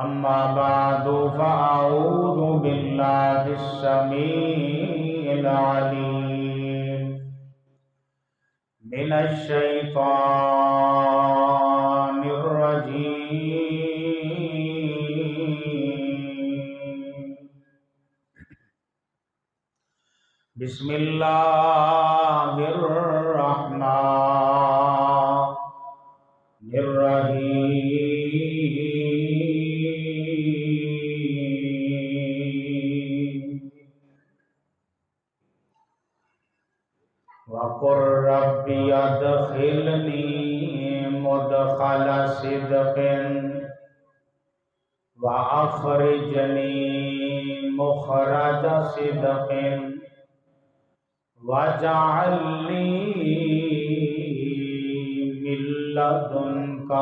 أما بعد فأعوذ بالله السميع العليم من الشيطان الرجيم بسم الله الرحمن الرحيم وقل رب ادخلني مدخل صدق وأخرجني مخرج صدق واجعل لي من لدنك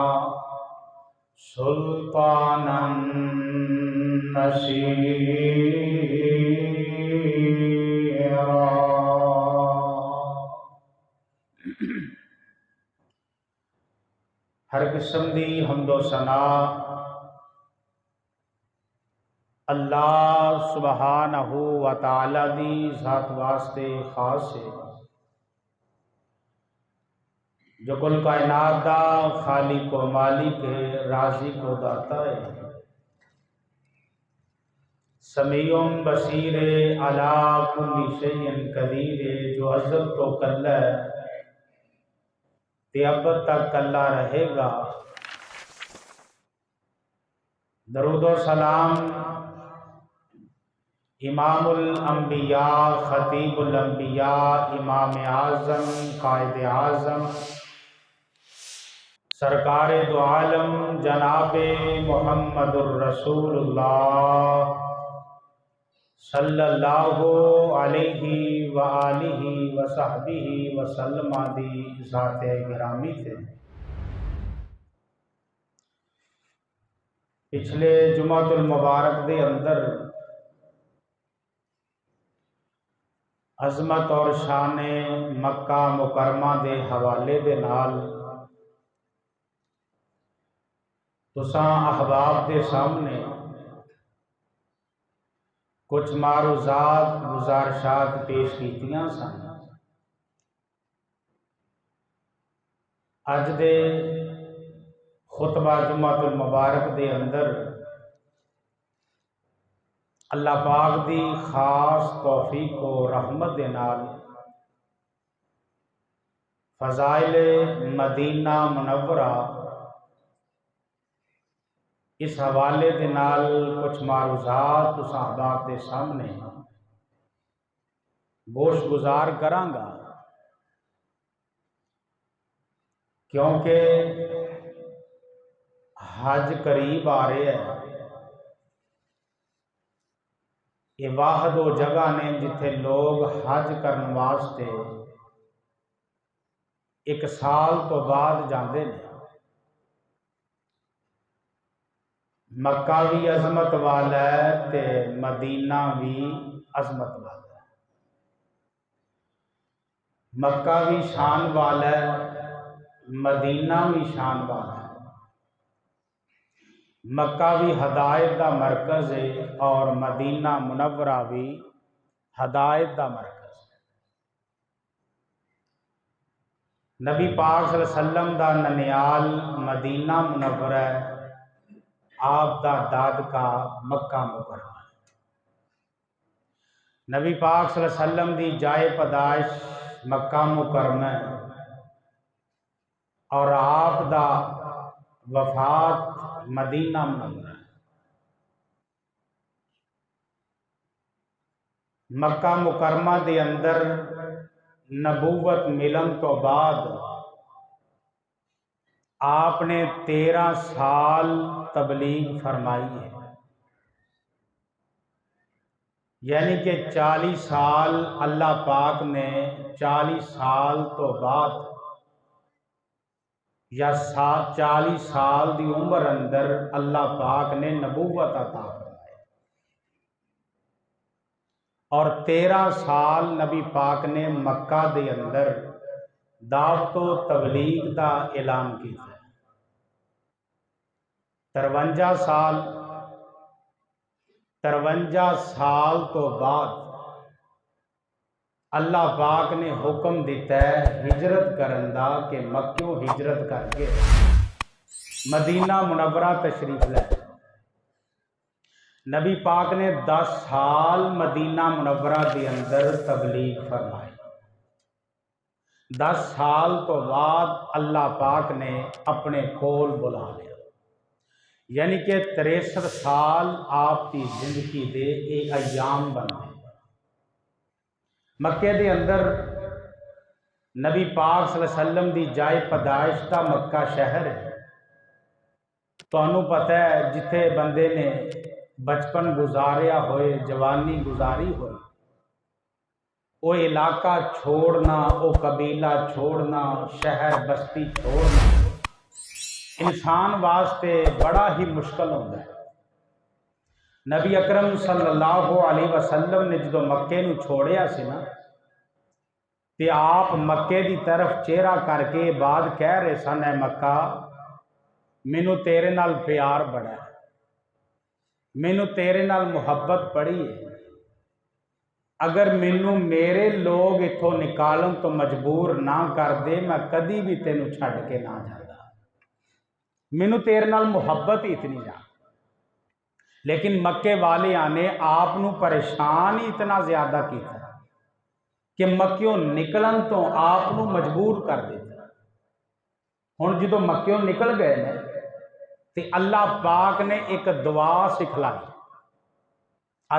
سلطانا نصيرا۔ ہر قسم دی حمد و ثنا اللہ سبحانہ و تعالی دی ذات واسطے خاص ہے جو کل کائنات دا خالق و مالک ہے، رازق و داتا ہے، سمیع بصیر علی کل شیء قدیر ہے، جو ازل تو کلا ہے تے اب تک کلا رہے گا۔ درود و سلام امام الانبیاء، خطیب الانبیاء، امام اعظم، قائد اعظم، سرکار دو عالم جناب محمد الرسول اللہ صلی اللہ علیہ وآلہ وصحبہ وسلم دی ذات گرامی تھے۔ پچھلے جمعۃ المبارک دے اندر عظمت اور شان مکہ مکرمہ دے حوالے دے نال تساں احباب دے سامنے کچھ معروضات گزارشات پیش کیتیاں سن۔ اج دے خطبہ جمعۃ المبارک دے اندر اللہ پاک دی خاص توفیق و رحمت دے نال فضائل مدینہ منورہ اس حوالے دے نال کچھ معروضات صحابات دے سامنے گوش گزار کرانگا، کیونکہ حج قریب آ رہے ہیں۔ یہ واحد و جگہ نے جتھے لوگ حج کرنے واسطے ایک سال تو بعد جاندے نے۔ مکہ بھی عظمت والا ہے تے مدینہ بھی عظمت والا ہے، مکہ بھی شان والا ہے، مدینہ بھی شان والا ہے۔ مکہ بھی ہدایت دا مرکز ہے اور مدینہ منورہ بھی ہدایت دا مرکز ہے۔ نبی پاک صلی اللہ علیہ وسلم دا ننیال مدینہ منورہ ہے، آپ دا دادکا مکہ مکرمہ ہے۔ نبی پاک صلی اللہ علیہ وسلم دی جائے پیدائش مکہ مکرمہ ہے اور آپ دا وفات مدینہ منورہ ہے۔ مکہ مکرمہ دے اندر نبوت ملن تو بعد آپ نے 13 سال تبلیغ فرمائی ہے، یعنی کہ 40 سال اللہ پاک نے 40 سال تو بعد یا 40 سال دی عمر اندر اللہ پاک نے نبوت عطا فرمائی اور 13 سال نبی پاک نے مکہ دے اندر دعوت و تبلیغ دا اعلان کیا۔ 53 سال 53 سال تو بعد اللہ پاک نے حکم دیتا ہے ہجرت کرن دا کہ مکیوں ہجرت کر کے مدینہ منورہ تشریف لے۔ نبی پاک نے 10 سال مدینہ منورہ کے اندر تبلیغ فرمائی۔ 10 سال تو بعد اللہ پاک نے اپنے کول بلا لیا، یعنی کہ 63 سال آپ کی زندگی دے یہ ایام بن گئے۔ مکے دے اندر نبی پاک صلی اللہ علیہ وسلم دی جائے پیدائش دا مکہ شہر ہے۔ تانوں پتہ ہے جتھے بندے نے بچپن گزاریا ہوئے، جوانی گزاری ہوئے، وہ علاقہ چھوڑنا، وہ قبیلہ چھوڑنا، شہر بستی چھوڑنا انسان واسطے بڑا ہی مشکل ہوتا ہے۔ نبی اکرم صلی اللہ علیہ وسلم نے جدو مکے نو چھوڑیا سی نا تے آپ مکے دی طرف چہرہ کر کے بعد کہہ رہے سن، اے مکہ مینو تیرے نال پیار بڑا ہے، مینو تیرے نال محبت بڑی ہے، اگر مینو میرے لوگ اتھوں نکالن تو مجبور نہ کر دے میں کدی بھی تینو چھڈ کے نہ جاتا، مینو تیرے نال محبت ہی اتنی جا۔ لیکن مکے والے نے آپ نو پریشان ہی اتنا زیادہ کیتا کہ مکیوں نکلن تو آپ نو مجبور کر دیتا۔ ہن جدو مکیوں نکل گئے نے تے اللہ پاک نے ایک دعا سکھلائی۔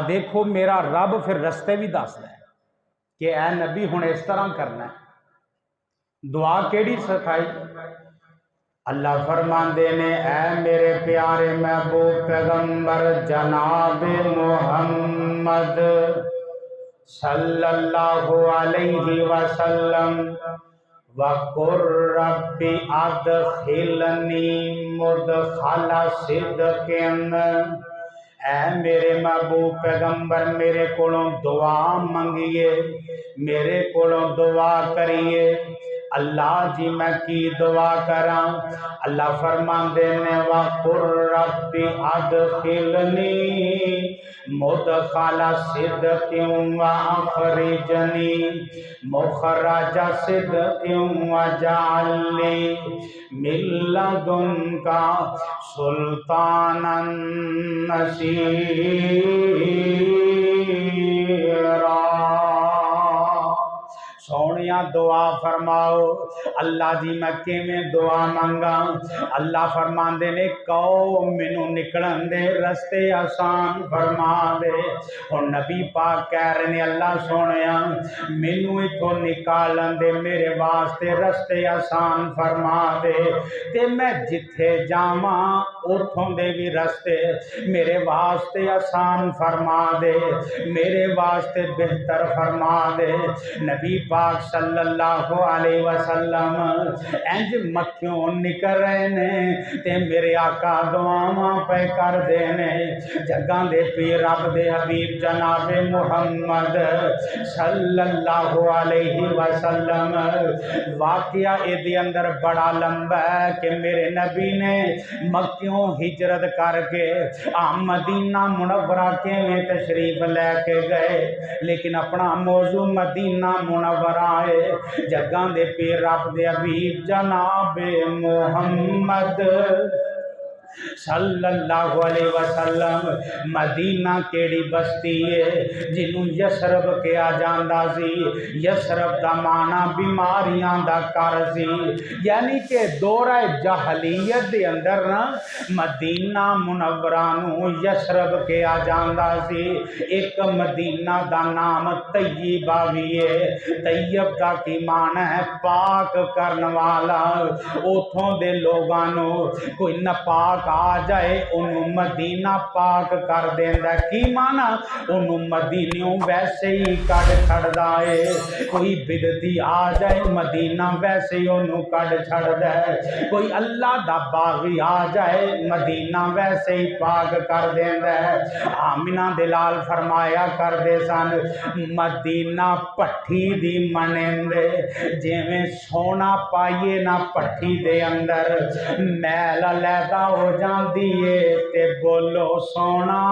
دیکھو میرا رب پھر رستے بھی دس ہے کہ اے نبی ہن اس طرح کرنا ہے۔ دعا کیڑی سکھائی؟ اللہ فرماندے نے اے میرے پیارے محبوب پیغمبر جناب محمد صلی اللہ علیہ وسلم وَقُلْ رَبِّ أَدْخِلْنِي مُدْخَلَ صِدْقٍ، اے میرے محبوب پیغمبر میرے کولوں دعا منگیے، میرے کولوں دعا کریے۔ اللہ جی میں کی دعا کراں؟ اللہ فرماندے نے وَقُلْ رَبِّ أَدْخِلْنِي مُدْخَلَ صِدْقٍ وَأَخْرِجْنِي مُخْرَجَ صِدْقٍ وَاجْعَلْ لِي مِن لَّدُنكَ سُلْطَانًا نَصِيرًا۔ سونیا دعا فرماؤ۔ اللہ جی میں کیویں دعا منگا؟ اللہ فرماندے نے کہو مینوں نکلن دے رستے آسان فرما دے۔ اور نبی پاک کہہ رہے نے اللہ سونیا مینوں اتھوں نکالن دے، میرے واسطے رستے آسان فرما دے، تے میں جتھے جاواں اتھوں دے بھی رستے میرے واسطے آسان فرما دے، میرے واسطے بہتر فرما دے۔ نبی پاک صلی اللہ علیہ وسلم انج مکھیوں نکل رہے نے تے میرے آقا دعاواں پہ کر دے نے۔ جگاں دے پیر رب دے حبیب جناب محمد صلی اللہ علیہ وسلم واقعہ دے اندر بڑا لمبا ہے کہ میرے نبی نے مکیوں ہجرت کر کے مدینہ منورہ کے تشریف لے کے گئے، لیکن اپنا موضوع مدینہ منورہ ہے۔ جگاں دے پیر رب دے حبیب جناب محمد صلی اللہ علیہ وسلم مدینہ کیڑی بستی ہے جنوں یثرب کہا جاندا سی۔ یثرب دا معنی بیماریاں دا گھر سی، یعنی کہ دورہ جاہلیت دے اندر نا مدینہ منورہ نو یثرب کہا جاندا سی۔ ایک مدینہ دا نام طیبہ بھی ہے۔ طیب دا کی معنی ہے پاک کرن والا۔ اوتھوں دے لوگاں نو کوئی ناپاک آ جائے انہوں مدینہ پاک کر دیندا۔ کی مانا؟ انہوں مدینیوں ویسے ہی کڈ چھڑدا ہے۔ کوئی بدعتی آ جائے مدینہ ویسے ہی انہوں کڈ چھڑدا ہے۔ کوئی اللہ دا باغی آ جائے مدینہ ویسے ہی پاک کر دیندا ہے۔ آمنہ دلال فرمایا کر دے سن مدینہ پٹھی دی منندے، جویں سونا پائیے نہ پٹھی دے اندر میل علیحدہ ہو جاندی ہے تے بولو سونا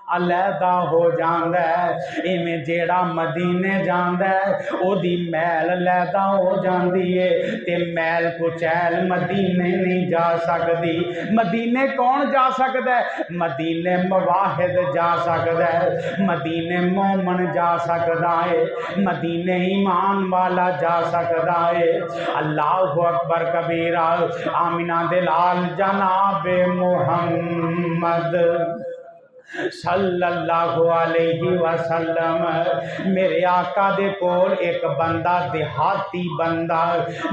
अलहदा हो जांदा है। इवें जेड़ा मदीने जांदा है ओदी मैल अलहदा हो जांदी है ते मैल कुचैल मदीने नहीं जा सकदी। मदीने कौन जा सकदा है? मदीने मवाहिद जा सकदा है, मदीने मोमन जा सकदा है, मदीने ईमान वाला जा सकदा है। अल्लाहु अकबर कबीरा। आमिना दे लाल जनाब मुहम्मद सल्लल्लाहु अलैहि वसल्लम। मेरे आका दे कोल एक बंदा देहाती बंदा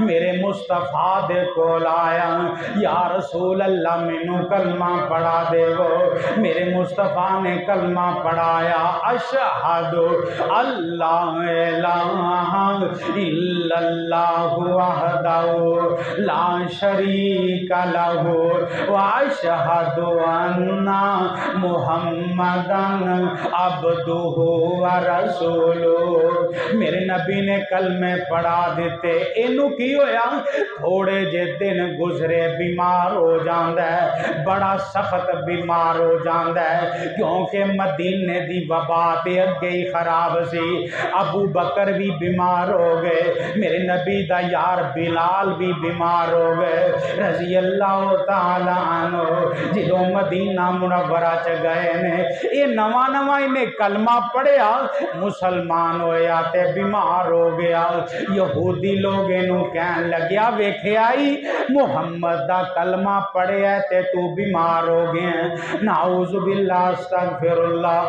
मेरे मुस्तफा दे कोल आया, या रसूल अल्लाह मैनू कलमा पढ़ा देवो। मेरे मुस्तफा ने कलमा पढ़ाया, अशहदु अल्लाह इलाहा इल्लल्लाहु वहदहु ला शरीका लहु व अशहदु अन्ना मुहम्मदन अब्दुहु व रसूलुहु। मेरे नबी ने कलमे पढ़ा दिते। इनू की होया? थोड़े जे दिन गुजरे बीमार हो जाता है, बड़ा सख्त बीमार हो जाता है, क्योंकि मदीने दी वबा ते अगे ही खराब सी। अबू बकर भी बीमार हो गए, मेरे नबी दा यार बिलाल भी बीमार हो गए रजी अल्लाह तआला अन्हु। जदों मदीना मुनव्वरा च गए ने, ये नवा नवा इन्हें कलमा पढ़िया, मुसलमान होया ते बीमार हो गया। यहूदी लोग इनू कहन लग्या, वेखिया ही मुहम्मद दा कलमा पढ़िया ते तू बीमार हो गया। नाउज़ु बिल्लाह अस्तगफिरुल्लाह।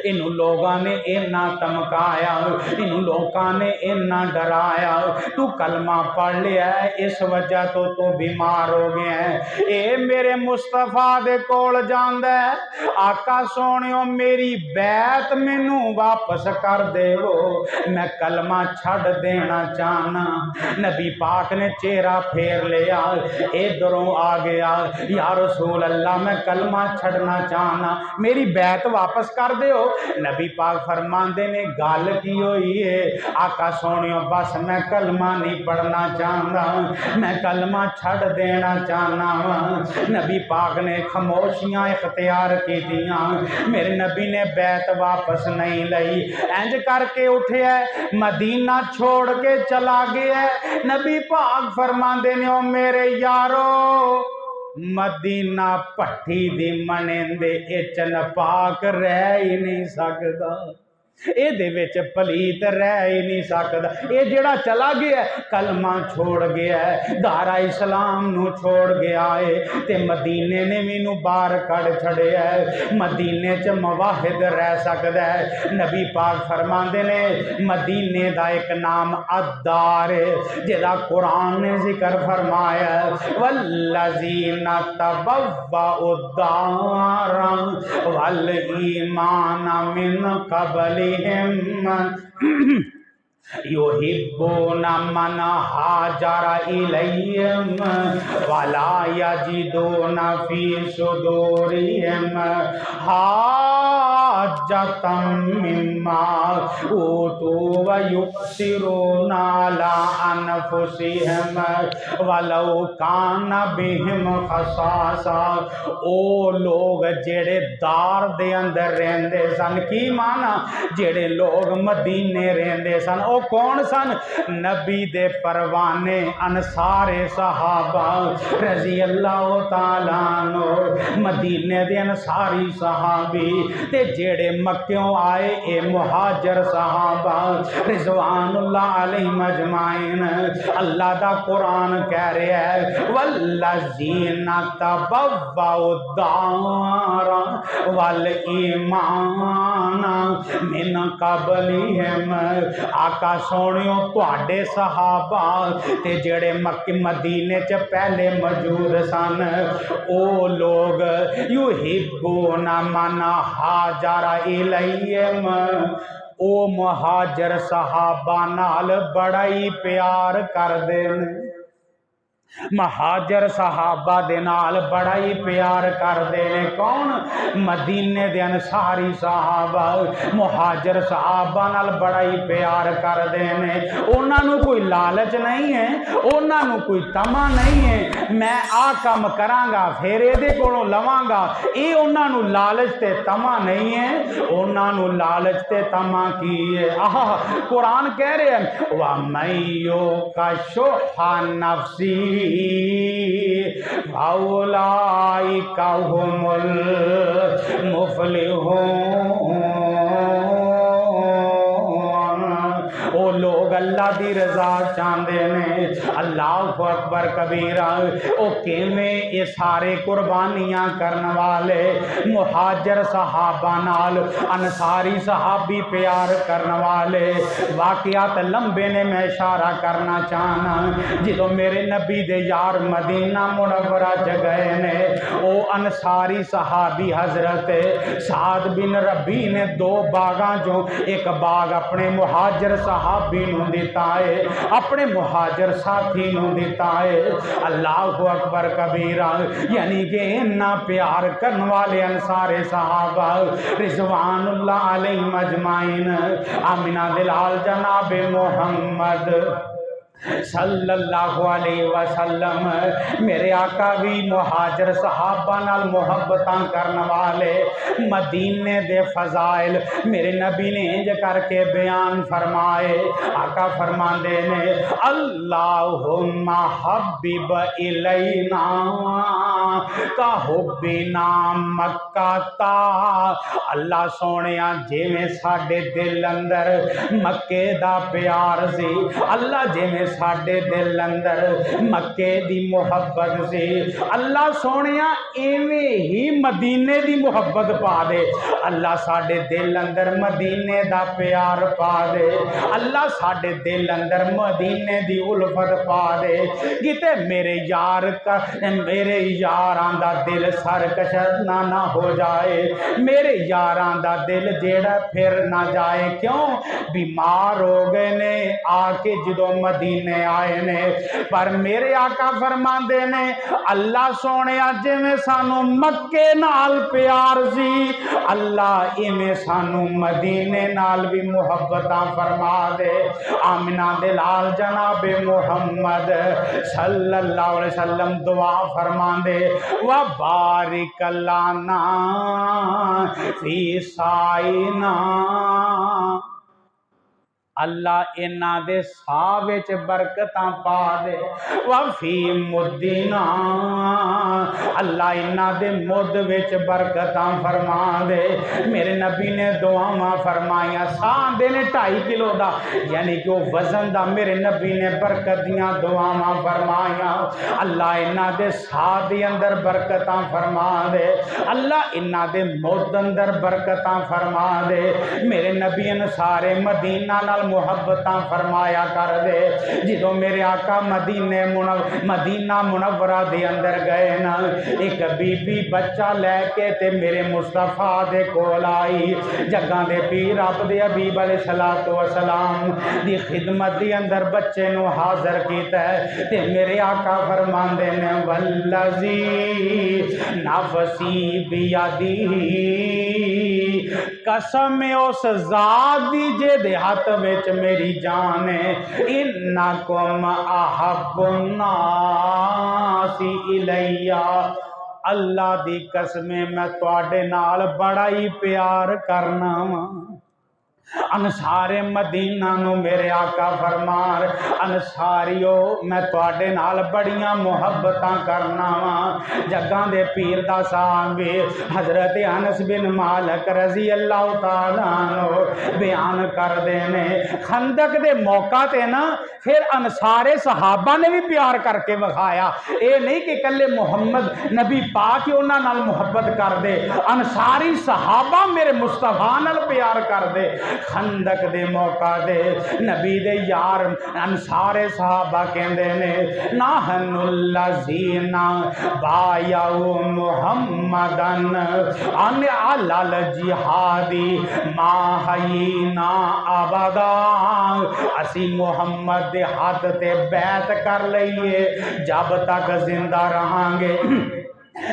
इनू लोगों ने इन्ना धमकाया, इनू लोगों ने इन्ना डराया, तू कलमा पढ़ लिया है इस वजह तो तू बीमार हो गया है। ए मेरे मुस्तफा दे कोल जांदा है, आका सोनियो मेरी बैत मैनू वापस कर देवो, मैं कलमा छड़ देना चाहना। नबी पाक ने चेहरा फेर लिया, इधरों आ गया, या रसूल अल्लाह मैं कलमा छड़ना चाहना, मेरी बैत वापस कर दे। नबी पाक फरमांदे ने गल की हुई है? आका सोनियो बस मैं कलमा नहीं पढ़ना चाहता, मैं कलमा छड़ देना चाहना वा। नबी पाक ने खामोशियां इख्तियार की दियां, मेरे नबी ने बैत वापस नहीं लई। इंज करके उठे मदीना छोड़ के चला गया। नबी पाक फरमांदे ने, ओ मेरे यारो मदीना भट्टी दी मनेंदे इच नपाक रह ही नहीं सकदा, ਇਹਦੇ ਵਿੱਚ पलीत रह ही नहीं सकता। ये जेड़ा चला गया कलमा छोड़ गया है, दारा इस्लाम नू छोड़ गया है, ते मदीने ने भी नू बाहर कड़ छड़िया है। मदीने च मवाहिद रह सकता है। नबी पाक फरमांदे ने मदीने दा एक नाम अद्दार है, जिहदा कुरान ने जिक्र फरमाया, वल्लज़ीना तबव्वउ दारा वल ईमान मिन क़ब्ल युहिब्बूना मन हाजरा इलैहिम वला यजिदूना फी सुदूरिहिम हाजतम मिम्मा ऊतू व युसिरूना अला अनफुसिहिम वलौ कान बिहिम खसासा। ओ लोग जेड़े दार दे अंदर रहंदे सन, की माना जेड़े लोग मदीने रहंदे सन, ओ कौन सन? नबी दे परवाने अनसारे सहाबा रजी अल्लाह तआला अन्हु, मदीने दे अनसारी सहाबी ते जेड़े मक्क्यों आए ए मुहाजिर सहाबा रिजवानुल्लाह अलैहिम अजमाइन। अल्लाह दा कुरान कह रहा है, वल्लज़ीना तबव्वउ दारा वल ईमान मिन क़ब्लिहिम। आका सोनियो तुहाडे सहाबा ते जेड़े मक्के मदीने च पहले मौजूद सन, ओ लोग युहिब्बूना मन हाजरा इलैहिम, ओ मुहाजिर सहाबा नाल बड़ा ही प्यार करदे ने। महाजर सहाबा दे नाल बड़ा ही प्यार करते ने। कौन? मदीने दे अंसारी सहाबा महाजर सहाबा नाल बड़ा ही प्यार करते ने। उन्होंने कोई लालच नहीं है, उन्होंने कोई तमा नहीं है मैं आ काम करांगा फिर ये कोलों लवांगा, ये उन्होंने लालच ते तमा नहीं है। उन्होंने लालच ते तमा की है। आह कुरान कह रहे हैं वा मैयो का शोहा नफ्सी फाउलाइका हुमुल मुफलिहून। वो लोग अल्लाह की रजा चाहते ने। अल्लाह अकबर कबीरा। वो किवें ये सारे कुर्बानियां करने वाले मुहाजर सहाबा नाल अंसारी सहाबी प्यार करने वाले वाकयात लंबे ने। मैं इशारा करना चाहना जो मेरे नबी दे यार मदीना मुनव्वरा च गए ने, वो अंसारी सहाबी हजरत साद बिन रबी ने 2 बागां चो एक बाग अपने मुहाजर सहाबी नूं दिता है, अपने मुहाजर साथी नूं दिता है। अल्लाह अकबर कबीरा। यानी कि इन्ना प्यार करने वाले अंसारे सहाबा रिजवानुल्लाह अलैहिम अजमाइन आमिना दिलाल जनाब मोहम्मद सल्लल्लाहु अलैहि वसल्लम मेरे आका भी मुहाजर सहाबा नाल मुहब्बतां करने वाले। मदीने दे फजाइल मेरे नबी ने इंज करके बयान फरमाए। आका फरमाते ने अल्लाहुम्मा हब्बिब इलैना का हुब्बिना मक्का ता। अल्लाह सोनिया जिवें साडे दिल अंदर मक्के दा प्यार सी, अल्लाह जिवें साडे दिल अंदर मक्के दी मुहब्बत से, अल्लाह सोनिया इवें ही मदीने दी मुहब्बत पा दे। अल्लाह साडे दिल अंदर मदीने दा प्यार पा दे। अल्लाह साडे दिल अंदर मदीने दी उल्फत पा दे। किते मेरे यार का मेरे यारां दा दिल सरकशना ना हो जाए, मेरे यारां दा दिल जेड़ा फिर ना जाए। क्यों? बीमार हो गए ने आके जो मदीने आए ने। पर मेरे आका फरमाते ने अल्लाह सोने जिवें सानू मक्के नाल प्यार सी, अल्लाह इवें सानू मदीने नाल भी मुहब्बतां फरमा दे। आमिना दे लाल जनाबे मोहम्मद सल्लल्लाहु अलैहि वसल्लम दुआ फरमांदे व बारिक लाना फी साइना। अल्लाह इन्हां दे साह विच बरकतां पा दे। वफी मुद्दीना अल्लाह इन्हां दे मुद विच बरकतां फरमा दे। मेरे नबी ने दुआवां फरमाइयां। साह दे ने 2.5 किलो दा, यानी कि वो वजन दा मेरे नबी ने बरकत दियां दुआवां फरमाइयां। अल्लाह इन्हां दे साह दे अंदर बरकतां फरमा दे। अल्लाह इन्हां दे मुद अंदर बरकतां फरमा दे। मेरे नबी ने सारे मदीना नाल मुहब्बतां फरमाया कर दे। जो मेरे आका मदीना मुनव्वरा दे अंदर गए ना, एक बीबी बच्चा लैके ते मेरे मुस्तफा दे कोल आई। जगह दे पीर रब दे हबीब अलैहिस्सलातु वस्सलाम दी खिदमत दे अंदर बच्चे नू हाजिर कीता ते मेरे आका फरमांदे ने वल्लज़ी नफ़सी बियदी, कसम उस ज़ात दी जे दे हाथ विच मेरी जान है। इन्नकुम अहब्बुन नासी इलैया। अल्लाह दी कसमें मैं तुहाडे नाल बड़ा ही प्यार करना वा। अनसारे मदीना नू मेरे आका फरमान अनसारियो मैं तुहाडे नाल बड़ियां मुहब्बतां करना वा। जग्गां दे पीर दा साहबी हजरत अनस बिन मालिक रजी अल्लाह तआला अन्हु बयान करदे ने खंदक दे मौका ते ना फिर अनसारे सहाबा ने भी प्यार करके विखाया। ये नहीं कि कल्ले मुहम्मद नबी पाक ही उन्हां नाल मुहब्बत कर दे, अनसारी सहाबा मेरे मुस्तफा नाल प्यार कर दे। خندق دے موقع دے نبی دے یار انصار صحابہ کہندے نے نحن الذین بایعوا محمدن ان علی الجہاد ما حیینا ابدا اسی محمد دے ہاتھ تے بیعت کر لئیے جب تک زندہ رہاں گے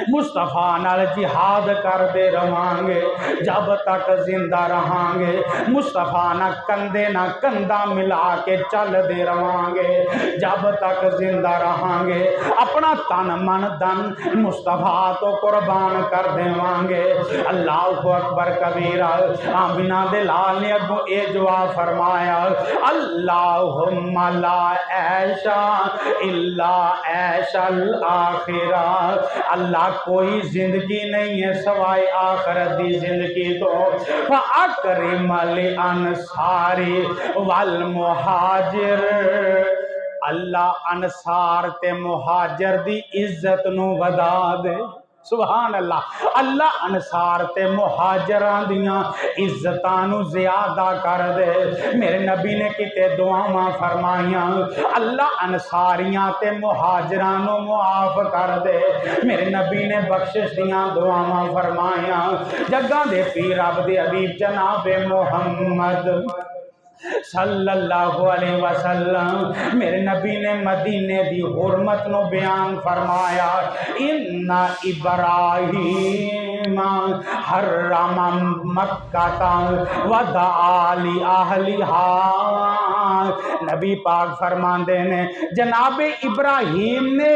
مصطفیٰ نال جہاد کر دے رہاں گے جب تک زندہ رہاں گے مصطفیٰ نہ کندھے نہ کندھا ملا کے چل دے رہاں گے جب تک زندہ رہاں گے اپنا تن من دن مصطفیٰ تو قربان کر دیواں گے اللہ اکبر کبیرہ آمینہ دے لال نے اگوں اے جواب فرمایا اللہم لا عیشا الا عیش الآخرہ اللہ کوئی زندگی نہیں ہے سوائے آخرت دی زندگی تو فَأَكْرِمَ لِأَنصَارِ وَالْمُحَاجِرِ اللہ انصار تے مہاجر دی عزت نو ودا دے سبحان اللہ اللہ انصار تے مہاجران دیاں عزتانو زیادہ کر دے میرے نبی نے کتے دعاواں فرمائیاں اللہ انصاریاں تے مہاجرانو معاف کر دے میرے نبی نے بخشش دیاں دعاواں فرمائیاں جگہ دے پیر رب دے حبیب جناب محمد صلی اللہ علیہ وسلم میرے نبی نے مدینے دی حرمت نو بیان فرمایا ان ابراہیم حرم مکہ ودعا لأہلہا نبی پاک فرماندے نے جناب ابراہیم نے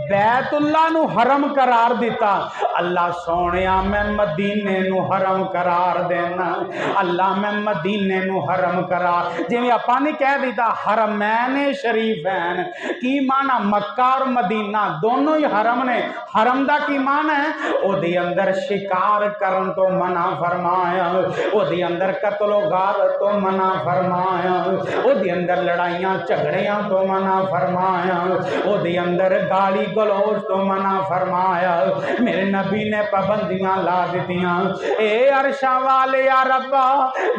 بیت اللہ نو حرم قرار دیتا اللہ سونیا میں مدینے نو حرم قرار دینا اللہ میں مدینے نو حرم قرار جی اپا نے کہہ دیتا حرمین شریفین کی معنی مکہ اور مدینہ دونوں ہی حرم نے حرم دا کی معنی ہے او دی اندر شکار کرن تو منع فرمایا او دی اندر قتل و غارت تو منع فرمایا او دی اندر لڑائیاں جھگڑیاں تو منع فرمایا او دی اندر گالی گلوچ تو منع فرمایا میرے نبی نے پابندیاں لا دیتیاں اے عرشاں والے یا ربا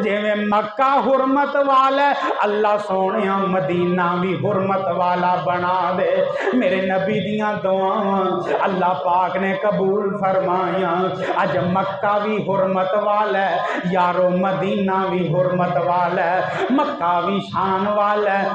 جے میں مکہ حرمت والا اللہ سونیا مدینہ بھی حرمت والا بنا دے میرے نبی دیاں دعاواں اللہ پاک نے قبول فرمایا اج مکہ بھی حرمت والا ہے یارو مدینہ بھی حرمت والا ہے مکہ بھی شان والا ہے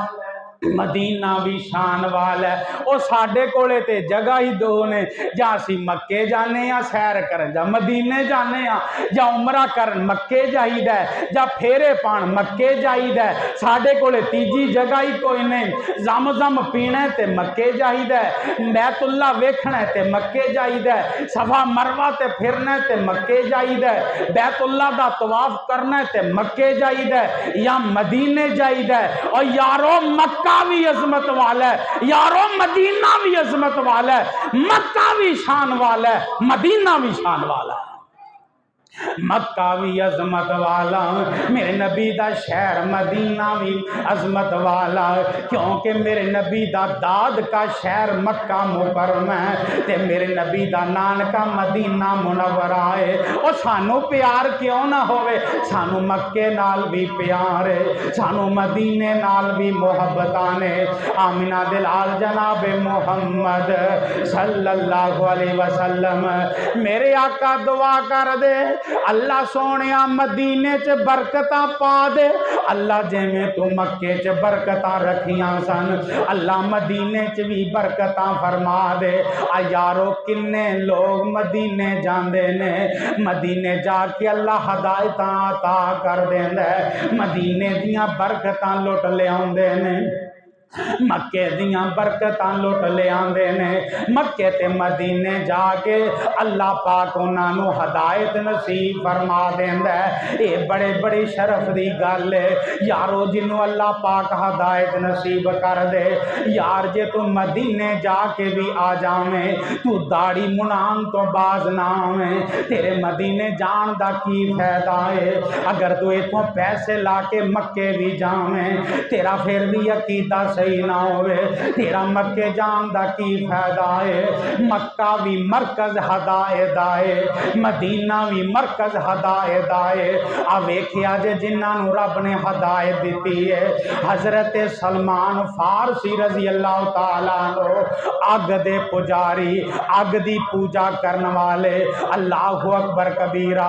مدینہ بھی شان والا ہے او ساڈے کولے تے جگہ ہی دو نے جا اسی مکے جانے یا سیر کرن جا مدینے جانے یا عمرہ کرن مکے جائیدا ہے جا پھیرے پان مکے جائیدا ہے ساڈے کولے تیجی جگہ ہی کوئی نہیں زمزم پینا تے مکے جائیدا ہے بیت اللہ ویکھنا تے مکے جائیدا ہے صفا مروہ تے پھرنا تے مکے جائیدا ہے بیت اللہ دا طواف کرنا تے مکے جائیدا ہے یا مدینے جائیدا ہے اور یارو مکہ بھی عظمت والا ہے یارو مدینہ بھی عظمت والا ہے مکہ بھی شان والا ہے مدینہ بھی شان والا ہے مکہ بھی عظمت والا میرے نبی دا شہر مدینہ بھی عظمت والا کیونکہ میرے نبی دا داد کا شہر مکہ مکرمہ ہے تے میرے نبی دا نانکا مدینہ منورہ ہے اور سانو پیار کیوں نہ ہوئے سانو مکے نال بھی پیار ہے سانو مدینے نال بھی محبتانے آمینہ دلال جناب محمد صلی اللہ علیہ وسلم میرے آقا دعا کر دے اللہ سونیا مدینے چ برکتاں پا دے اللہ جویں تو مکے چ برکتاں رکھیاں سن اللہ مدینے چ بھی برکتاں فرما دے آ یارو کنے لوگ مدینے جاندے نے مدینے جا کے اللہ ہدایتاں عطا کر دیندا ہے مدینے دیاں برکتاں لٹ لے آوندے نے مکے دیاں برکتاں لٹ لے آندے نے مکے تے مدینے جا کے اللہ پاک انہاں نو ہدایت نصیب فرما دیندا ہے اے بڑے بڑی شرف دی گل ہے یارو جنوں اللہ پاک ہدایت نصیب کر دے یار جے تو مدینے جا کے بھی آ جاویں تو داڑھی منان تو باز نہ آویں تیرے مدینے جان دا کی فائدہ ہے اگر تو ایتھوں پیسے لا کے مکے بھی جاویں تیرا پھر بھی عقیدہ सही ना होवे तेरा मक्के जान दा की फायदा है। मक्का भी मरकज हदायत है, मदीना भी मरकज हदायत है। आ वेखिया जे जिन्हां रब ने हदायत दी है। हजरत सलमान फारसी रजी अल्लाह तआला अन्हु अग दे पुजारी, अग दी पूजा करने वाले, अल्लाहु अकबर कबीरा,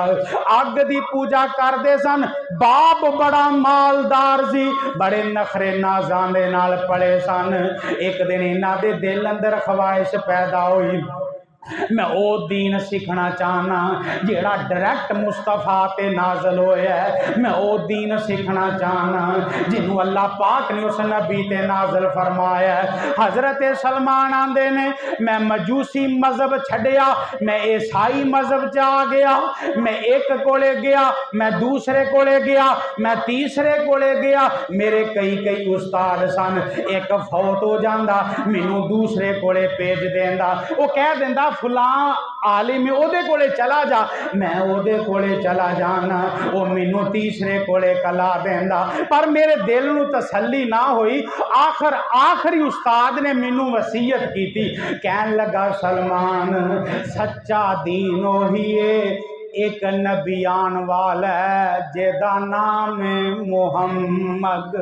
अग दी पूजा करते सन। बाप बड़ा मालदार सी, बड़े नखरे नाजां दे नाल पड़े सन। एक दिन इन्हां दे दिल अंदर ख्वाहिश पैदा हुई, मैं ओ दीन सीखना चाहना जेड़ा डायरेक्ट मुस्तफा ते नाजल होया है। मैं ओ दीन सीखना चाहना जिन्हों अल्लाह पाक ने उस नबी ते नाजल फरमाया है। हजरत सलमान आंदे ने मैं मजूसी मजहब छड़िया, मैं ईसाई मजहब च आ गया। मैं एक कोले गया, मैं दूसरे कोले गया, मैं तीसरे कोले गया। मेरे कई कई उस्ताद सन, एक फौत हो जांदा मैनू दूसरे कोले भेज देंदा, वो कह देंदा फलां आलिम ओदे कोले चला जा। मैं ओदे कोले चला जाना, वो मैनू तीसरे कोले कला देंदा। पर मेरे दिल नू तसल्ली ना हुई। आखिरी उस्ताद ने मैनू वसीयत की थी, कहन लगा सलमान सच्चा दीन ओही है, एक नबी आन वाला है जेदा नाम है मुहम्मद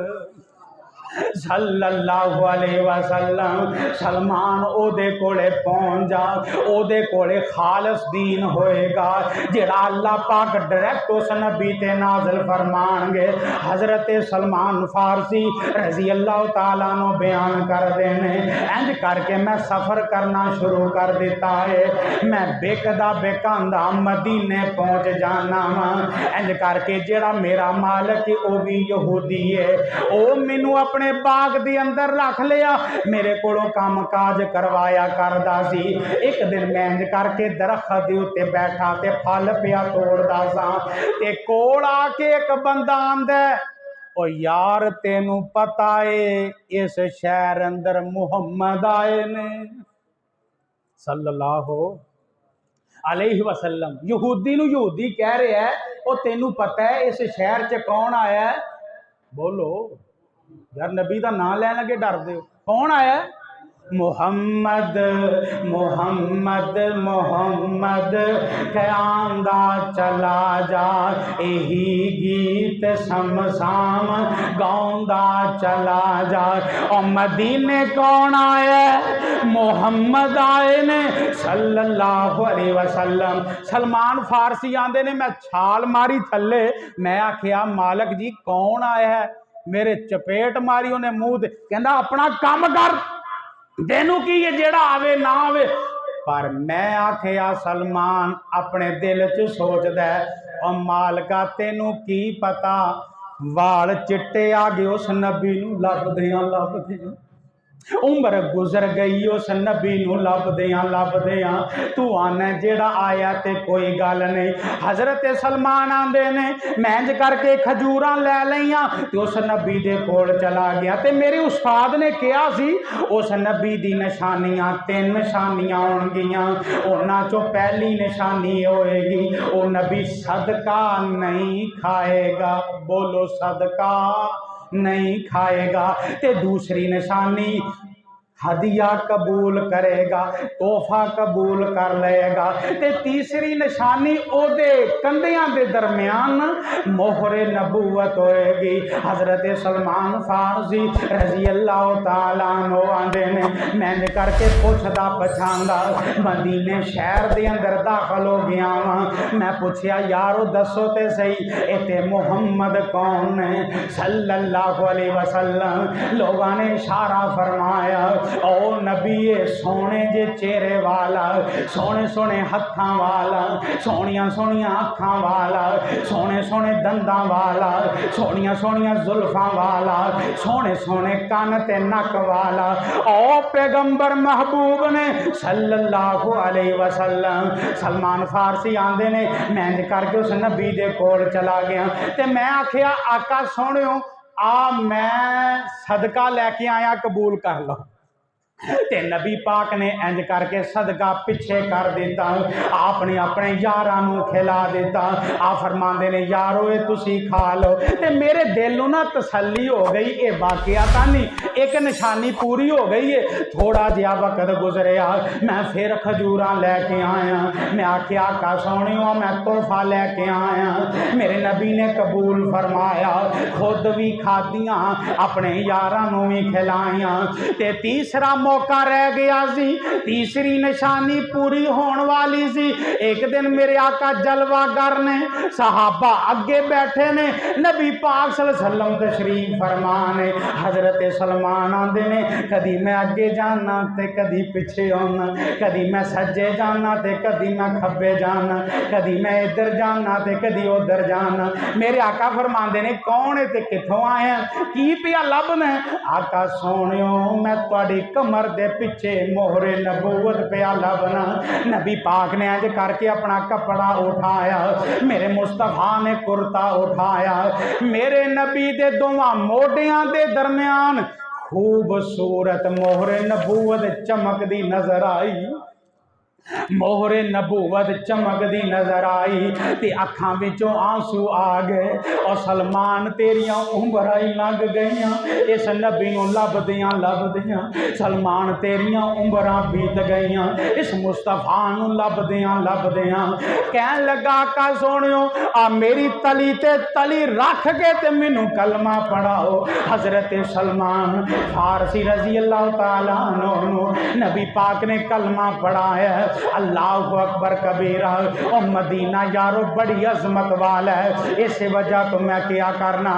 सल्लल्लाहु अलैहि वसल्लम। सलमान ओदे कोले पहुंच जा, ओदे कोले खालस दीन होएगा जेड़ा अल्लाह पाक डायरेक्ट उस नबी ते नाज़िल फरमानगे। हजरत सलमान फारसी रजी अल्लाह तआला नो बयान कर देने, इंज करके मैं सफ़र करना शुरू कर दिता है। मैं बेकदा बेकांदा मदीने पहुंच जाना वा। इंज करके जेड़ा मेरा मालिक है वो भी यहूदी है, वो मैनू अपने बाग दे अंदर रख लिया, मेरे कोलों काम काज करवाया करदा सी। एक दिन मैं इंज करके दरख्त दे उत्ते बैठा ते फल पिया तोड़दा सा, ते कोल आके एक बंदा आंदा, ओ यार तेनू पता है इस शहर अंदर मुहम्मद आए ने सल्लल्लाहु अलैहि वसल्लम। यहूदी नू यहूदी कह रहा है, ओ तेनू पता है इस शहर च कौन आया है? बोलो यार, नबी का नाम लैन लगे डर दे। कौन आया? मुहम्मद मुहम्मद मुहम्मद कयांदा चला जा, यही गीत समसाम गाउंदा चला जा। और मदीने कौन आया? मुहम्मद आए ने सल्लल्लाहु अलैहि वसल्लम। सलमान फारसी आंदे ने, मैं छाल मारी थले, मैं आखिया मालिक जी कौन आया है? मेरे चपेट मारी उन्हें मुंह ते, कहंदा अपना काम कर, तेनू की है जेड़ा आवे ना आवे। पर मैं आखिया सलमान अपने दिल च सोचदा, और मालका तेनू की पता वाल चिट्टे आ गए उस नबी नू लभदियां उम्र गुजर गई उस नबी नू लभदियां तू आना जेड़ा आया ते कोई गल नहीं। हजरत सलमान आंदे ने, मैं इंज करके खजूरां लै लईयां ते उस नबी दे कोल चला गया। ते मेरे उस्ताद ने कहा सी उस नबी दी निशानियां 3 निशानियां होणगियां। उन्हां चों पहली निशानी होएगी ओ नबी सदका नहीं खाएगा। बोलो सदका नहीं खाएगा। ते दूसरी निशानी हदिया कबूल करेगा, तोहफा कबूल कर लेगा। ते तीसरी निशानी ओदे कंधियां दे दरमियान मोहरे नबूवत होएगी। हजरत सलमान फारसी रजी अल्लाह तआला अन्हु आंदे ने, मैं करके पुछदा पछांदा मदीने शहर दे अंदर दाखिल हो गया वां। मैं पूछया यारो दसो ते सही इत्थे मुहम्मद कौन ने सल्लल्लाहु अलैहि वसल्लम। लोगों ने इशारा फरमाया, ओ नबी सोने जे चेहरे वाला, सोने सोने हत्थां वाला, सोनिया सोनिया अखां वाला, सोने सोने दंदां वाला, सोनिया सोनिया जुल्फां वाला, सोने सोने कान ते नक वाला। ओ पैगंबर महबूब ने सल्लल्लाहु अलैहि वसल्लम। सलमान फारसी आंदे ने, मैं करके उस नबी दे कोल चला गया ते मैं आखिया आका सोहणियो आ मैं सदका लैके आया, कबूल कर लो। تے نبی پاک نے انج کر کے صدقہ پیچھے کر دیتا، آپ نے اپنے یاراں نوں کھلا دیتا۔ آپ فرماندے نے یارو اے تسی کھا لو، تے میرے دل نوں نہ تسلی ہو گئی، اے واقعہ تاں نہیں، ایک نشانی پوری ہو گئی ہے۔ تھوڑا جہا وقت گزریا، میں پھر کھجوراں لے کے آیا، میں آکھیا آقا سونیو میں تحفہ لے کے آیا، میرے نبی نے قبول فرمایا، خود بھی کھادیاں اپنے یاراں نوں بھی کھلائیاں۔ تے تیسرا موقع رہ گیا سی، تیسری نشانی پوری ہون والی سی۔ ایک دن میرے آقا جلوہ گر نے، صحابہ اگے بیٹھے نے، نبی پاک صلی اللہ علیہ وسلم تشریف فرمانے، حضرت سلمان آندے نے کدی میں اگے جانا تے کدی پیچھے آنا، کدی میں سجے جانا تے کدی میں کھبے جانا، کدی میں ادھر جانا تے کدی ادھر جانا۔ میرے آقا فرماندے نے کون ہے تے کتھوں آئے ہیں، کی پیا لبنا؟ آقا سونیو میں تواڈی کمر دے پیچھے مہر نبوت پیا لبنا۔ نبی پاک نے انج کر کے اپنا کپڑا اٹھایا، میرے مصطفیٰ نے کرتا اٹھایا، میرے نبی دے دونوں موڈیاں دے درمیان خوبصورت مہر نبوت چمک دی نظر آئی، مہر نبوت چمک دی نظر آئی، تے اکھاں وچوں آنسو آ گئے، اور سلمان تیریاں عمراں ہی لنگ گئیاں، اس نبی نوں لبدیاں لبدیاں سلمان تیریاں عمراں بیت گئیاں، اس مصطفیٰ نوں لبدیاں لبدیاں کہن لگا آقا سونیو آ میری تلی تے تلی رکھ کے تے مینوں کلمہ پڑھاؤ۔ حضرت سلمان فارسی رضی اللہ تعالیٰ عنہ نبی پاک نے کلمہ پڑھایا، اللہ اکبر کبیرہ، اور مدینہ یارو بڑی عظمت والا ہے، اس وجہ تو میں کیا کرنا،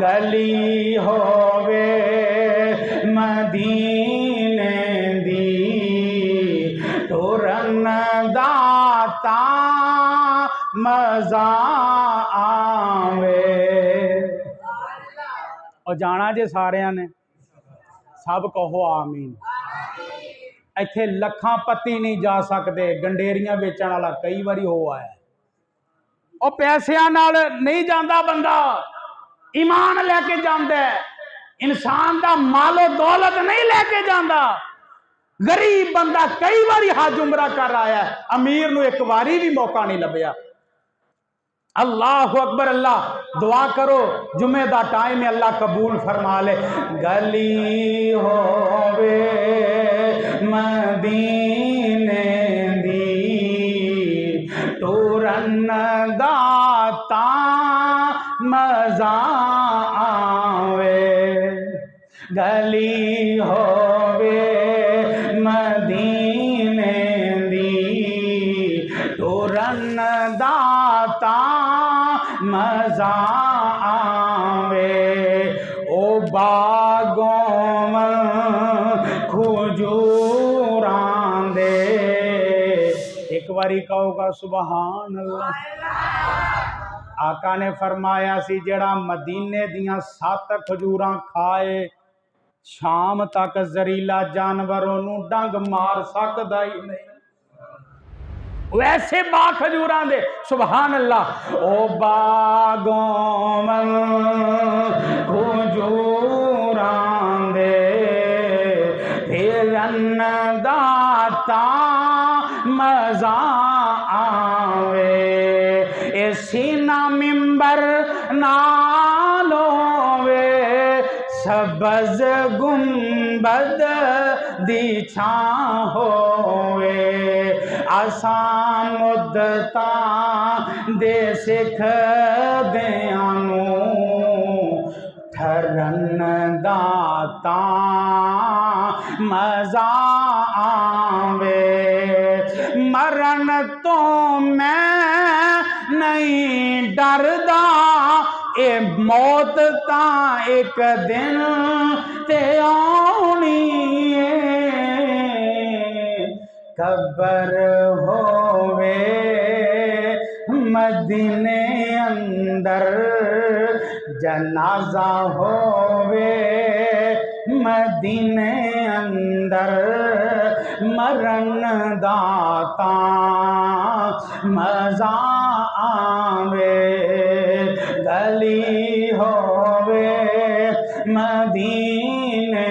گلی ہووے مدینے دی ٹرن داتا مزہ آوے۔ اور جانا جے ساریاں نے سب کہو آمین۔ ایتھے لکھاں پتی نہیں جا سکتے، گنڈیریاں بیچن والا کئی باری ہو آیا، اور پیسیاں نال نہیں جاندا بندہ، ایمان لے کے جاندا ہے، انسان دا مال و دولت نہیں لے کے جاندا۔ غریب بندہ کئی باری حج عمرہ کر آیا ہے، امیر نو ایک باری بھی موقع نہیں لبیا۔ اللہ اکبر، اللہ دعا کرو جمعہ دا ٹائم ہے، اللہ قبول فرما لے۔ گلی ہووے مدینے دی ٹرن داتا مزہ آوے، گلی ہووے مدینے دی ٹرن داتا مزہ آوے، او باغوں کھجوراں دے، ایک باری کہو گا سبحان اللہ۔ آقا نے فرمایا سی جڑا مدینے دیاں 7 کھجوراں کھائے شام تک زہریلا جانوروں نوں ڈنگ مار سکدا ہی نہیں، ویسے با کھجوراں دے، سبحان اللہ۔ او باغوں کھجوراں دے پھرن داتا مزہ آوے، اے سینہ ممبر نالو وے سبز گنبد دی چھاں ہوئے، آساں مدتاں دے سکھ دیانوں ٹھرن داتا مزہ آوے، مرن تو میں نہیں ڈردا، اے موت تاں ایک دن تے آنی ہے، قبر ہووے مدینے اندر، جنازہ ہووے مدینے اندر، مرن داتا مزہ آوے، گلی ہووے مدینے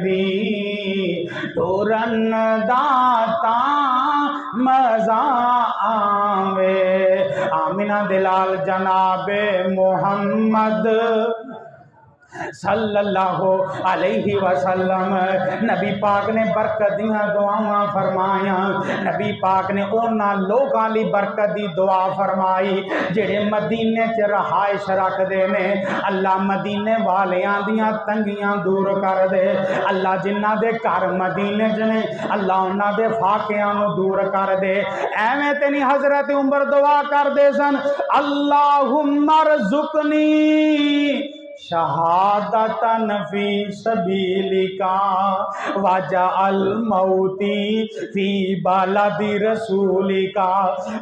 دی दाता मजा आवे। आमिना दिलाल जनाबे मोहम्मद सल्लल्लाहु अलैहि वसल्लम नबी पाक ने बरकत दियां दुआवां फरमाया। नबी पाक ने उन्हां लोकां लई बरकत दी दुआ फरमाई जेड़े मदीने च रहाइश रखदे ने। अल्लाह मदीने वालियां दियां तंगियां दूर कर दे। अल्लाह जिन्हां दे घर मदीने च ने अल्लाह उन्हां दे फाकियां नूं दूर कर दे। एवें ते नहीं हजरत उमर दुआ करदे सन, अल्लाहुम्मा रज़ुकनी शहादतन फी सबीलिका वजअल मौती फी बालदी रसूलिका।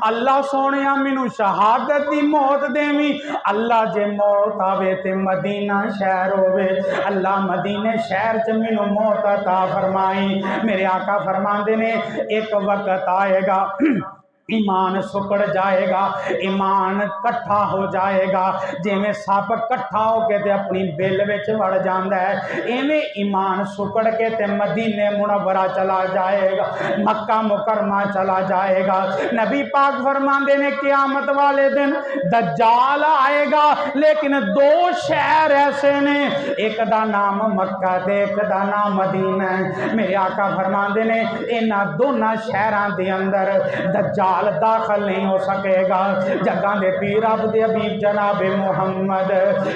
अल्लाह सोनिया मैनू शहादत दी मौत देवी। अल्लाह जे मौत आवे ते मदीना शहर होवे। अल्लाह मदीने शहर च मैनू मौत अता फरमाई। मेरे आका फरमांदे ने एक वक्त आएगा ईमान सुकड़ जाएगा, ईमान कट्ठा हो जाएगा। जिमें सप कट्ठा होके ते अपनी बिल विच वड़ जांदा है, इवें ईमान सुकड़ के ते मदीने मुनव्वरा चला जाएगा, मक्का मुकरमा चला जाएगा। नबी पाक फरमांदे ने क़यामत वाले दिन दज्जाल आएगा, लेकिन दो शहर ऐसे ने, एक दा नाम मक्का ते एक दा नाम मदीना है। मेरे आका फरमांदे ने इन्हां दोनों शहरां दे अंदर दज्जाल दाखिल नहीं हो सकेगा। जगह दे पीर अब्दे हबीब जनाबे मोहम्मद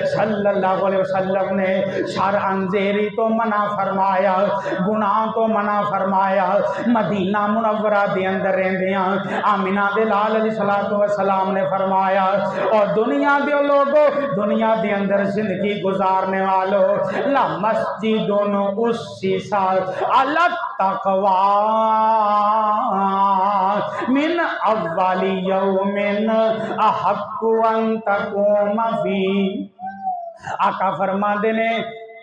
सल्लल्लाहु अलैहि वसल्लम ने शर अंजेरी तो मना फरमाया, गुनाह तो मना फरमाया। मदीना मुनव्वरा दे अंदर रहंदियां आमिना दे लाल अलैहिस्सलातु वस्सलाम ने फरमाया, और दुनिया दे लोगों, दुनिया दे अंदर जिंदगी गुजारने वालों, ला मस्जिदुन उस्सिसा अला तक़वा मिन अव्वली यौमिन अहक्कु अन तक़ूम फी। आका फरमांदे ने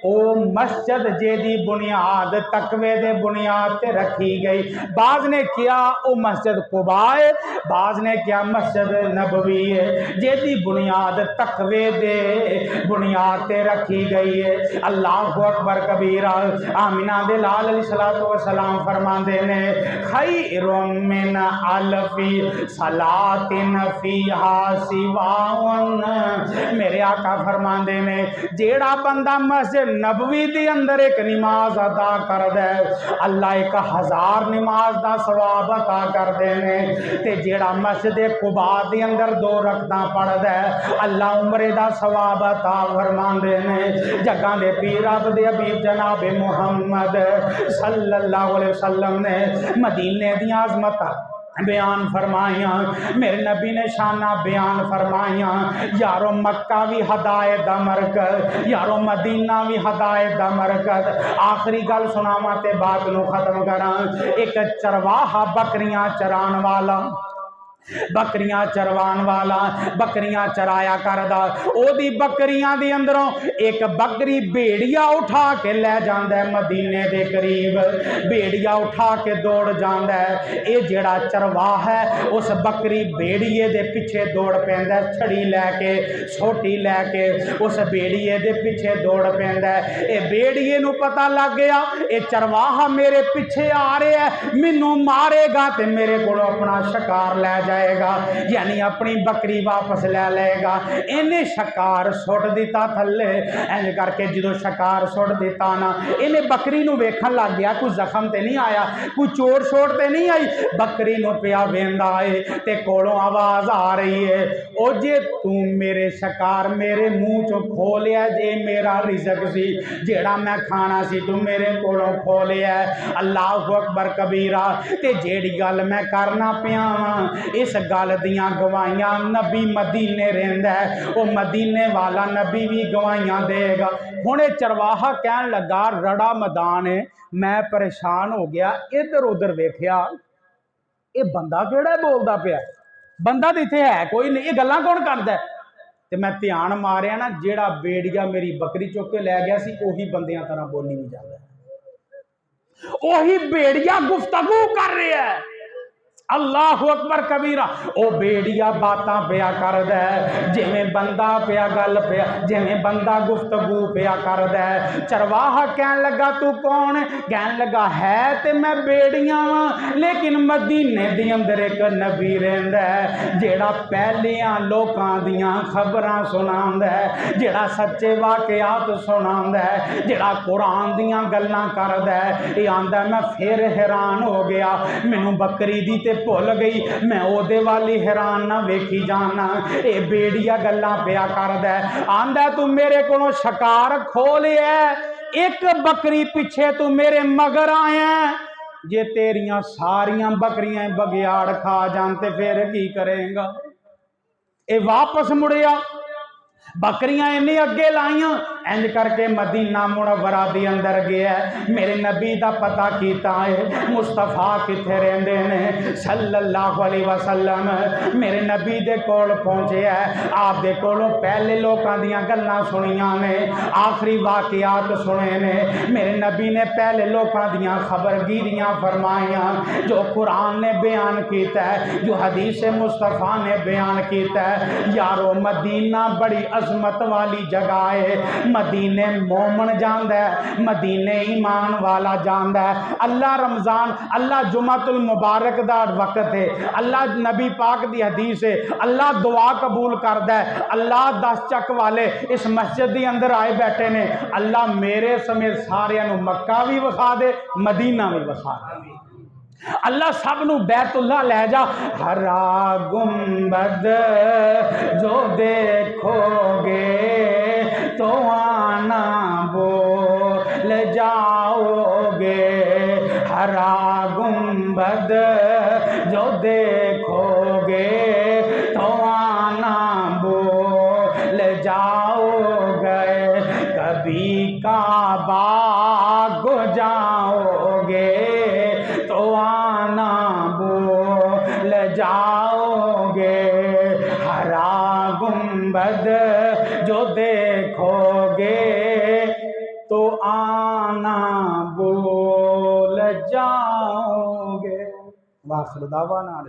ओ मस्जिद जेदी बुनियाद तकवे दे बुनियाद ते रखी गई। बाज ने किया ओ मस्जिद कुबा है, बाज ने किया मस्जिद नबवी है, जेदी बुनियाद तकवे दे बुनियाद ते रखी गई है। अल्लाहु अकबर कबीरा। आमिना दे लाल अलैहिस्सलातु वस्सलाम फरमांदे ने खैरुम मिन अल्फी सलातिन फीहा सिवाउन। मेरे आका फरमांदे ने जेड़ा बंदा मस्जिद नबवी दे अंदर एक नमाज अदा कर दे, अल्लाह 1000 नमाज दा सवाब अता कर देने। ते जेड़ा मस्जिद कुबा दे अंदर 2 रकअतां पढ़ दे, अल्लाह उमरे दा सवाब अता फरमांदे ने। जगह दे पीर अब्दे हबीब जनाबे मोहम्मद सल्लल्लाहु अलैहि वसल्लम ने मदीने दी अज़मत बयान फरमाइया, मेरे नबी ने शाना बयान फरमाइया। यारो मक्का भी हदायत दा मरकज, यारो मदीना भी हदायत दा मरकज। आखिरी गल सुनावा ते बात नूं खत्म करा। एक चरवाहा बकरियां चरान वाला, बकरियां चरवान वाला बकरियां चराया करदा, ओदी बकरियां दे अंदरों एक बकरी भेड़िया उठा के ले जांदा है मदीने दे करीब। भेड़िया उठा के दौड़ जांदा है। ये जेड़ा चरवाहा है उस बकरी भेड़िए दे पीछे दौड़ पैंदा है, छड़ी लैके सोटी लैके उस भेड़िए दे पीछे दौड़ पैंदा है। ये भेड़िए नूं पता लग गया ये चरवाहा मेरे पीछे आ रहा है, मैनू मारेगा ते मेरे कोलों अपना शिकार लै जाएगा, यानी अपनी बकरी वापस ले लेगा। इन्हें शिकार सुट दिता थले। इंज करके जो शिकार सुट दिता ना, इन्हें बकरी नूं वेखण लग गया कोई जख्म ते नहीं आया, कोई चोट शोट ते नहीं आई। बकरी नूं पिया वेंदा है ते कोलों आवाज आ रही है, ओ जे तू मेरे शिकार मेरे मुंह चों खो लिया, जे मेरा रिज़क सी जेड़ा मैं खाना सी तू मेरे कोलों खो लिया। अल्लाहु अकबर कबीरा। ते जेड़ी गल मैं करना पिया वां इस गल दियां गवाहियां नबी मदीने रहिंदा है, वो मदीने वाला नबी भी गवाहियां देगा। हुण ये चरवाहा कहन लगा रड़ा मैदान है, मैं परेशान हो गया, इधर उधर वेख्या ये बंदा केड़ा बोलदा पिया, बंदा तो इत्थे है कोई नहीं, ये गल्लां कौन करदा है? ते मैं ध्यान मारिया ना, जेड़ा बेड़िया मेरी बकरी चुक के लै गया सी उही बंदियां तरह बोली नहीं जांदा, उही बेड़िया गुफ्तगू कर रहा है। اللہ اکبر کبیرہ او بیڑیا باتاں پیا کر دے جویں بندہ پیا گل پیا جویں بندہ گفتگو پیا کر دے چرواہا کہن لگا تو کون ہے کہن لگا ہے تے میں بیڑیاں ہاں لیکن مدینے دی اندر ایک نبی رہندا ہے جیڑا پہلیاں لوکاں دیاں خبراں سناندا ہے جیڑا سچے واقعات سناندا ہے جیڑا قرآن دیاں گلاں کردا ہے اے آندا میں پھر حیران ہو گیا مینوں بکری دی تے بھول گئی میں او دے والی حیران نہ ویکھی جانا اے بیڑیا گلاں پیا کردا ہے آندا تو میرے کولوں شکار کھو لیا ایک بکری پیچھے تو میرے مگر آیا جے تیریاں ساریاں بکریاں بگیاڑ کھا جانتے پھر کی کریں گا اے واپس مڑیا بکریاں انہیں اگے لائیاں انج کر کے مدینہ منورہ دی اندر گیا ہے میرے نبی دا پتہ کیتا ہے مصطفیٰ کتھے رہندے نے صلی اللہ علیہ وسلم میرے نبی دے کول پہنچے ہے آپ دے کولوں پہلے لوکاں دیاں گلاں سنیاں نے آخری واقعات سنے نے میرے نبی نے پہلے لوکاں دیاں خبرگیریاں فرمائیاں جو قرآن نے بیان کیتا ہے جو حدیث مصطفیٰ نے بیان کیتا ہے یارو مدینہ بڑی عظمت والی جگہ ہے مدینے مومن جاندہ ہے مدینے ایمان والا جاندہ ہے اللہ رمضان اللہ جمعۃ المبارک دا وقت ہے اللہ نبی پاک دی حدیث ہے اللہ دعا قبول کردہ ہے اللہ 10 چک والے اس مسجد دی اندر آئے بیٹھے نے اللہ میرے سمیت سارے انو مکہ بھی وخا دے مدینہ بھی وخا دے اللہ سب نو بیت اللہ لے جا ہرا گنبد جو دیکھو گے تو آنا بول جاؤ گے ہرا گنبد جو دیکھو گے تو آنا بول جاؤ گے کبھی کعبہ کو جاؤ گے تو آنا بول جاؤ گے ہرا گنبد جو دیکھو گے تو آنا بول جاؤ گے واخر دعوانا